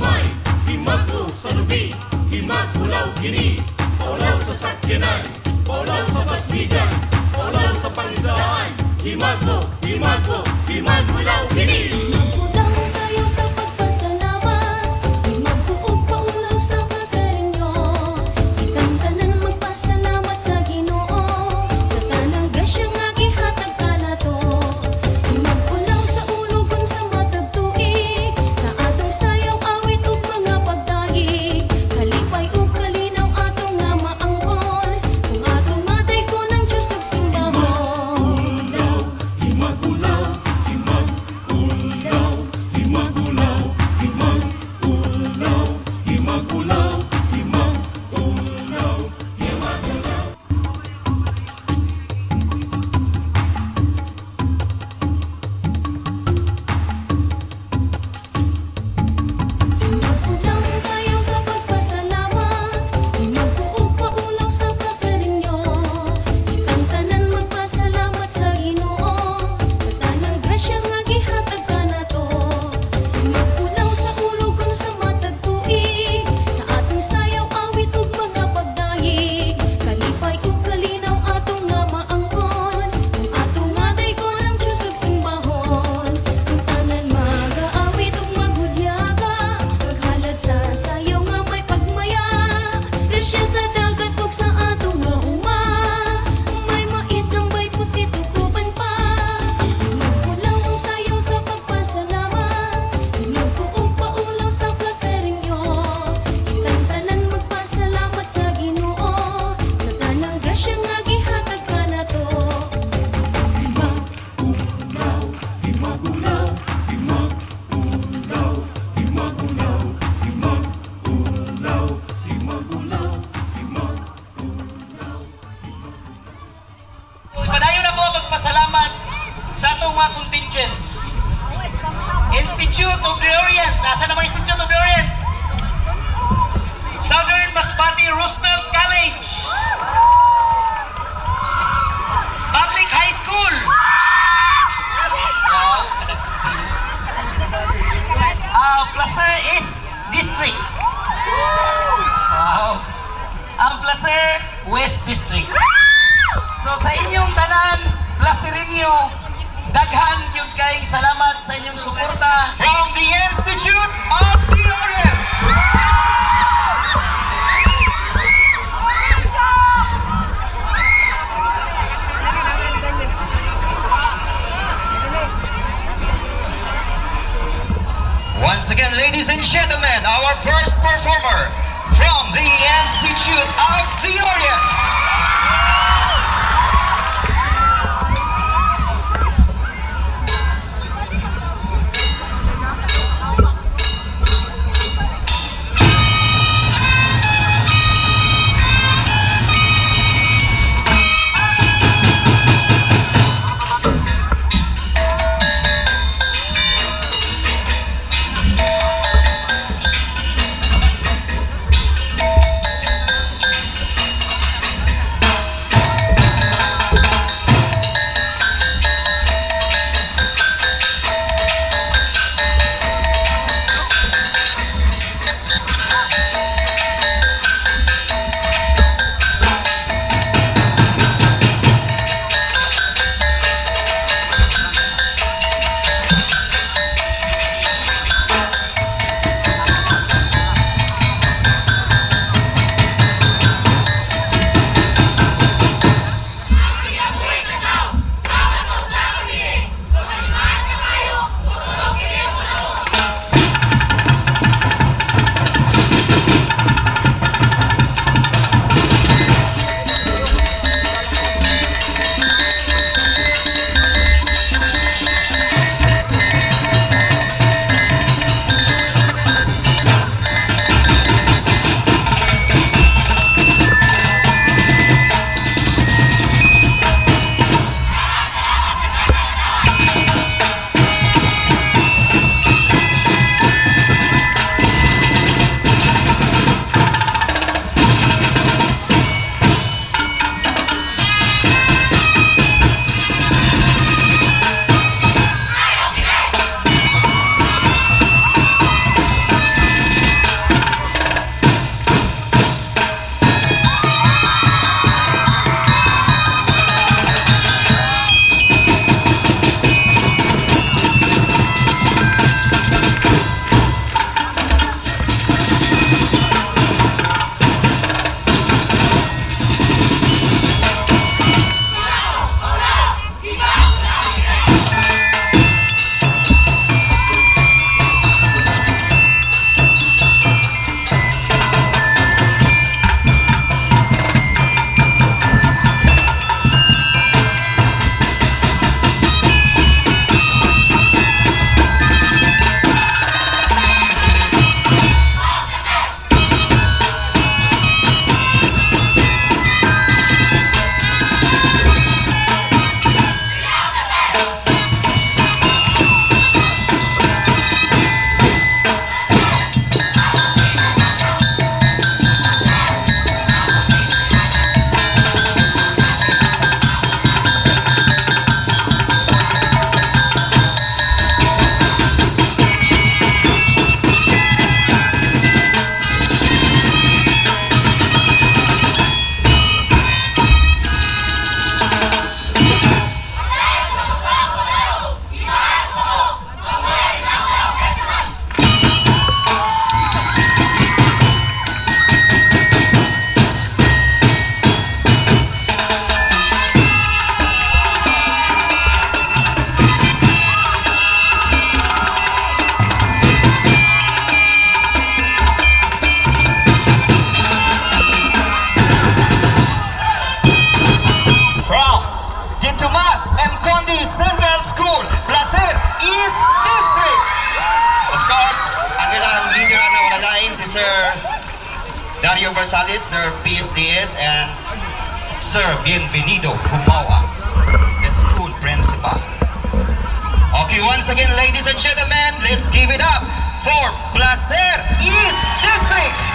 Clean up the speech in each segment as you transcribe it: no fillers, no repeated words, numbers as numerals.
Umay, himag-o sa lubi, himag-ulaw kini. Olaw sa sakyanan, olaw sa pasmigan, olaw sa pangisdaan. Himag-o, himag-o, himag-ulaw kini. Himag-ulaw sayo sa pagpasalamat, himag-uog paulaw sa pasarinyo. Itang tanan magpasalamat sa Ginoo, sa tanang grasya nga gihatag kanato. Himag-ulaw sa ulogon sa matag tuig, sa atong sayaw awit ug mga pagdaig. Kalipay ug kalinaw atong nga maangkon, kung atong matay ko ng Diyos ug simbahon. Himag-ulaw, himag-ulaw, himag-ulaw, himag-ulaw, himag-ulaw, himag-ulaw, himag-ulaw. Himag-ulaw sayaw sa pagpasalamat, himag-uog paulaw sa pasarinyo. Itang tanan magpasalamat sa Ginoo, sa tanang grasya nga gihatag kanato. Himag-ulaw sa ulogon sa matag tuig, sa atong sayaw awit ug mga pagdaig. Kalipay ug kalinaw atong nga maangkon, kung atong matay ko ng Diyos ug simbahon. Ang tanan mag-aawit ug maghudyaga, maghalad sa sayaw nga may pagmaya. Grasya sa dagat ug sa atong nga uma, may mais ng bay pusit ug uban pa. Himag-ulaw ang sayaw sa pagpasalamat, himag-uog paulaw sa plaserinyo. Itang tanan magpasalamat sa Ginoo, sa tanang grasya nga gihatag kanato. Himag-ulaw, himag-ulaw, himag-ulaw, himag-ulaw, himag-ulaw, himag-ulaw, himag-ulaw. Padayon ako magpasalamat sa atong mga contingents. Institute of the Orient. Nasa naman Institute of the Orient? Southern Masbate Roosevelt College. Public High School. Wow, kadagdag. Placer East District. Wow. Ang Placer West District. So sa inyong tanan, Placereño, daghan gyud kayong salamat sa inyong suporta From the Institute of the Orient. Once again, ladies and gentlemen, our first performer from the Institute of the Orient. Universalis, their PSDS, and Sir Bienvenido Humauas, the school principal. Okay, once again, ladies and gentlemen, let's give it up for Placer East District!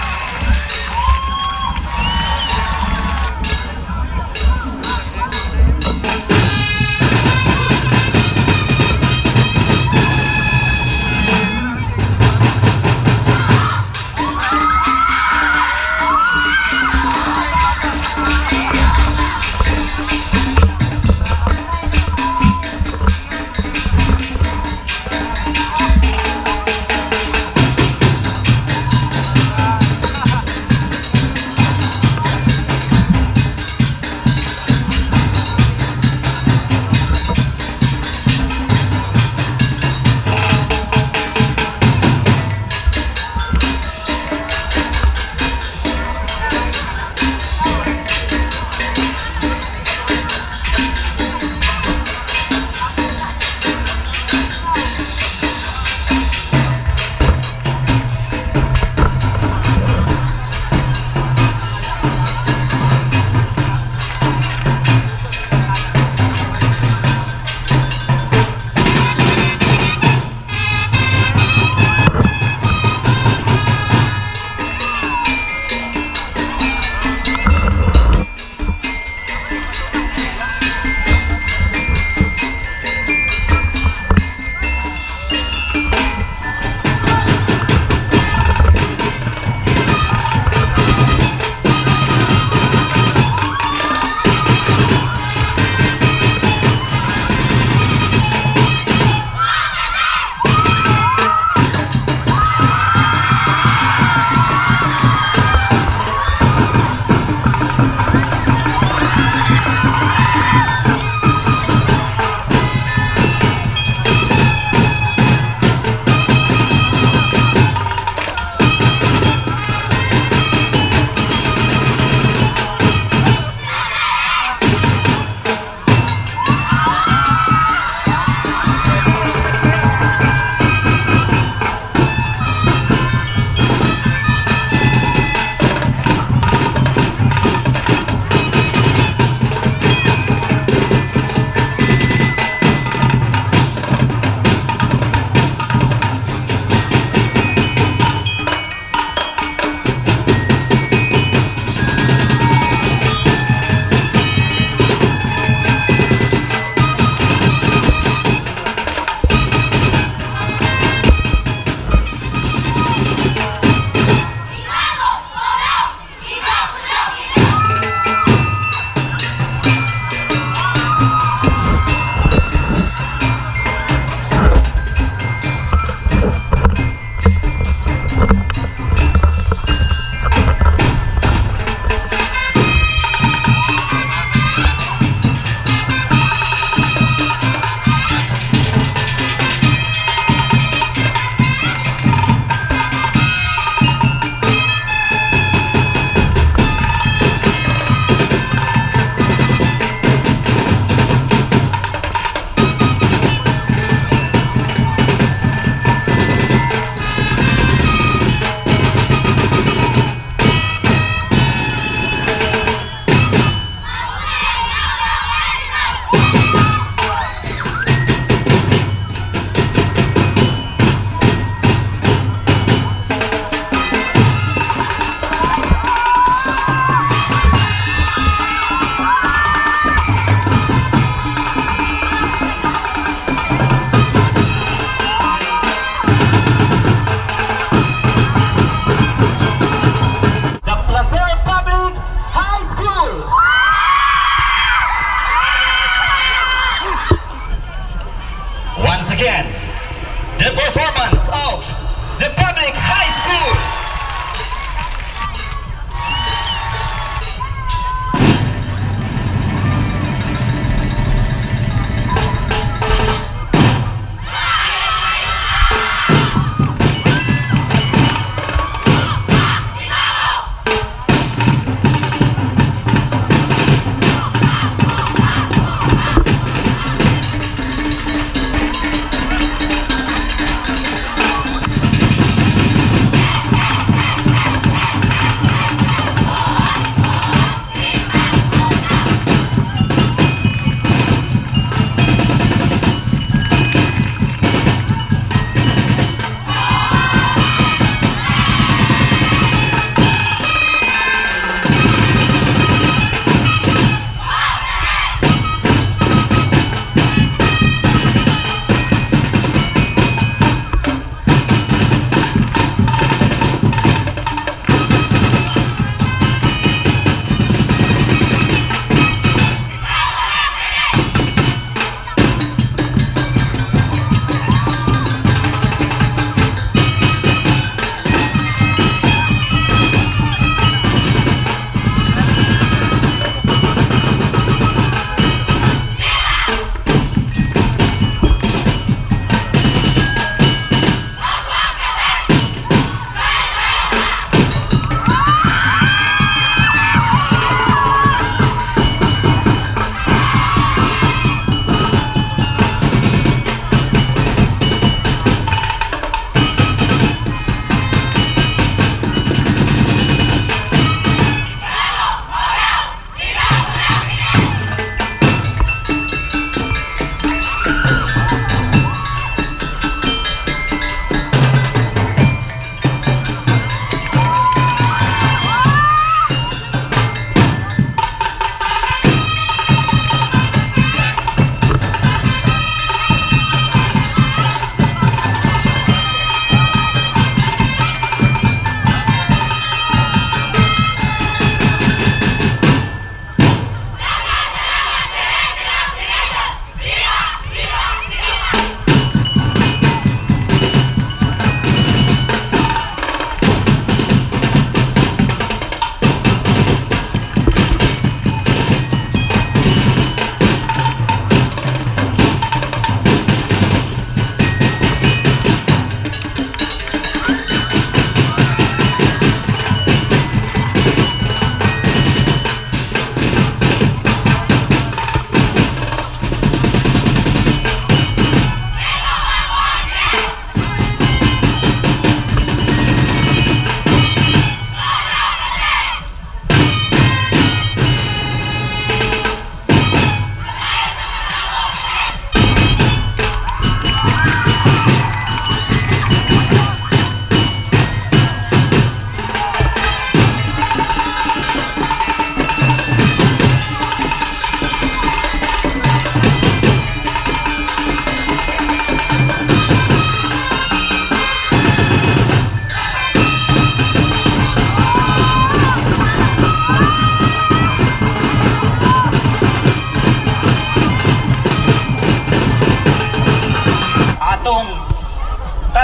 the performance of the public high school.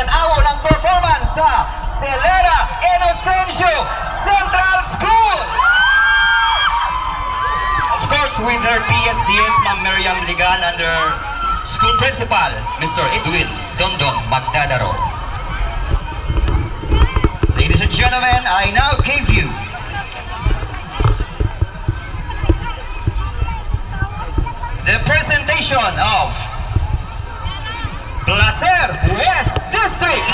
tanaw ng performance sa Celera Inocencio Central School. Of course, with their PSDS, Ma'am Miriam Ligan, and their school principal, Mr. Edwin Dondon Magdadaro. Ladies and gentlemen, I now give you the presentation of Placer West District.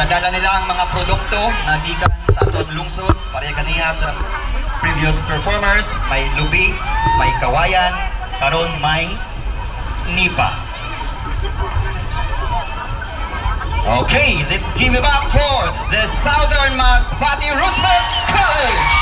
Dala nila ang mga produkto na gikan sa atong lungsod. Pareha kaniya sa previous performers. May lubi, may kawayan, karon may nipa. Okay, let's give it up for the Southern Masbate Roosevelt College.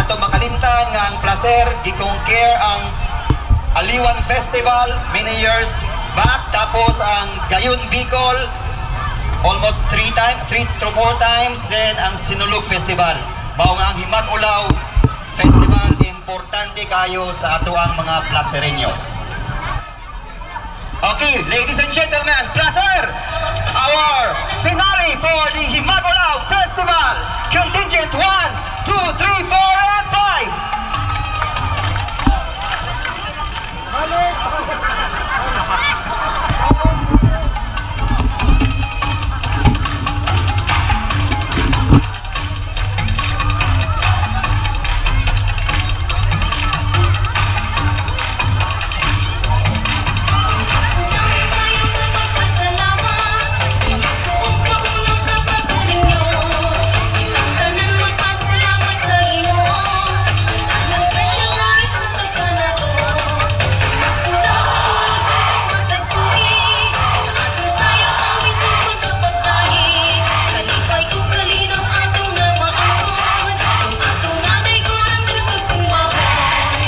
ato makalimtan nga ang placer gikongker ang Aliwan Festival many years back, tapos ang Gayon Bicol almost 3 to 4 times, then ang Sinulog Festival. Mao nga ang Himag-Ulaw Festival importante kayo sa ato ang mga placereños. Okay, ladies and gentlemen, placer! Our finale for the Himag-Ulaw Festival. Contingent 1, 2, 3, 4, and 5. Sayang sa pagpasalamat, magpuupaulaw sa pasarinyo. Ang tanan magpasalamat sa Ginoo. Ang presyo nga itutag ka na to. Ulaw sa tulog sa matagtuig, sa atong sayang ang itutag ka pagtahi. Kalipay ko kalinaw atong nga maangkon, atong nanay ko ang Diyos simbahan.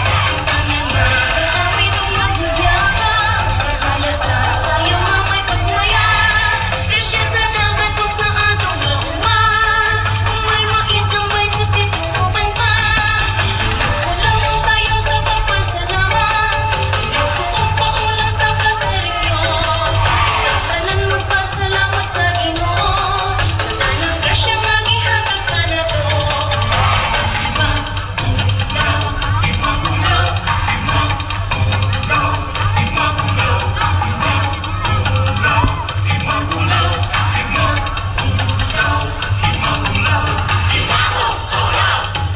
Tanan nga kaawit ug maghudyaka, kahalat sa sayaw nga may pagmayan. Presya sa dagat ug sa atong lauma, may mais ng may pusit tutupan pa. Ulaw ang sayaw sa pagpasalamat, magpuog paulang sa placerenyo. Ang tanan magpasalamat sa Ginoo, sa tanang grasya nga gihatag ka na to.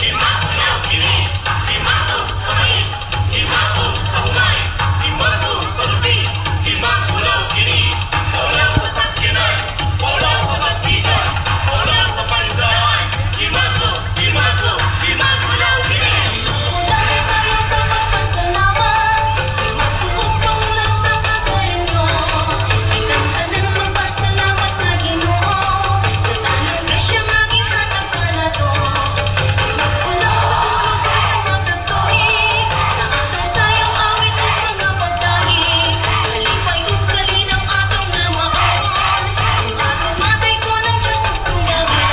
Himag-Ulaw kini, himag-Ulaw sa mais, himag-Ulaw sa humay, himag-Ulaw sa lubi, himag-Ulaw kini. Ulaw sa sakyanan, ulaw sa basnigan, ulaw sa pangisdaan, himag-Ulaw, himag-Ulaw, himag-Ulaw kini. Ulaw ang sayaw sa pagpasalamat, magpuog paulang sa placerenyo. Ang tanan magpasalamat sa Ginoo, sa tanang grasya nga gihatag ka na to. Ulaw sa tulog ug sa matagtuig, sa atong sayang awit ug mga pagtahi. Kalipay ug kalinaw atong nga maangkon, ang atong matay ko ng Diyos ug simbahan.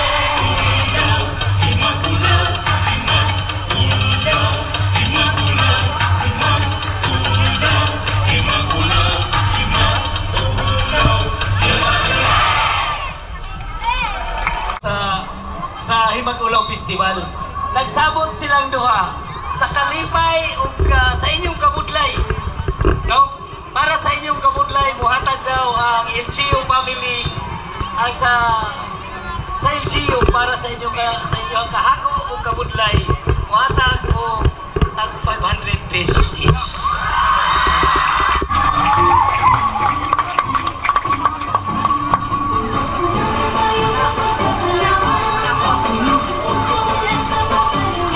sa Himag-Ulaw Festival. Nagsabot silang duha sa kalipay ug sa inyong kabudlay. No? Para sa inyong kabudlay muhatag daw ang LGU family ang sa LGU para sa inyong kahako ug kabudlay muhatag og tag 500 pesos each.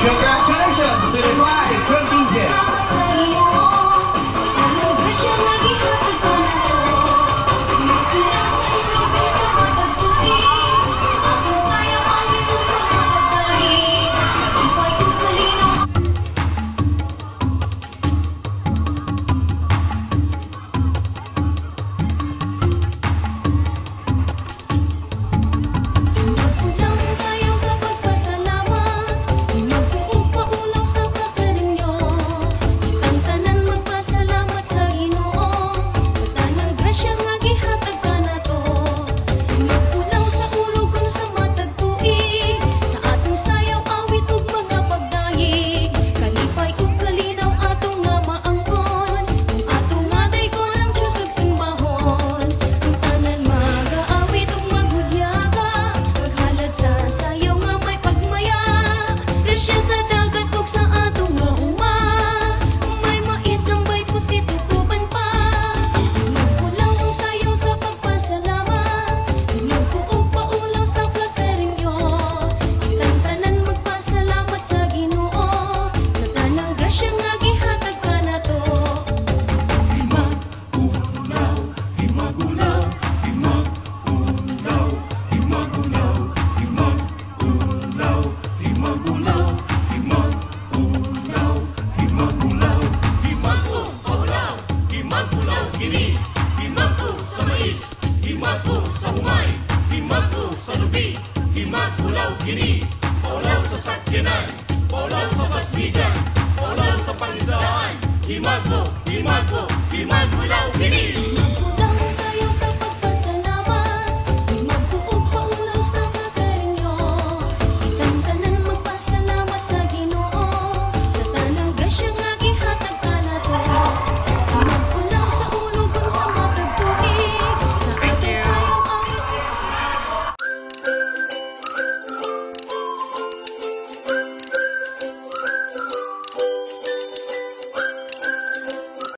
Congratulations to the 5 contingents. Himagmo, Himagmo, Himagulaw Kini.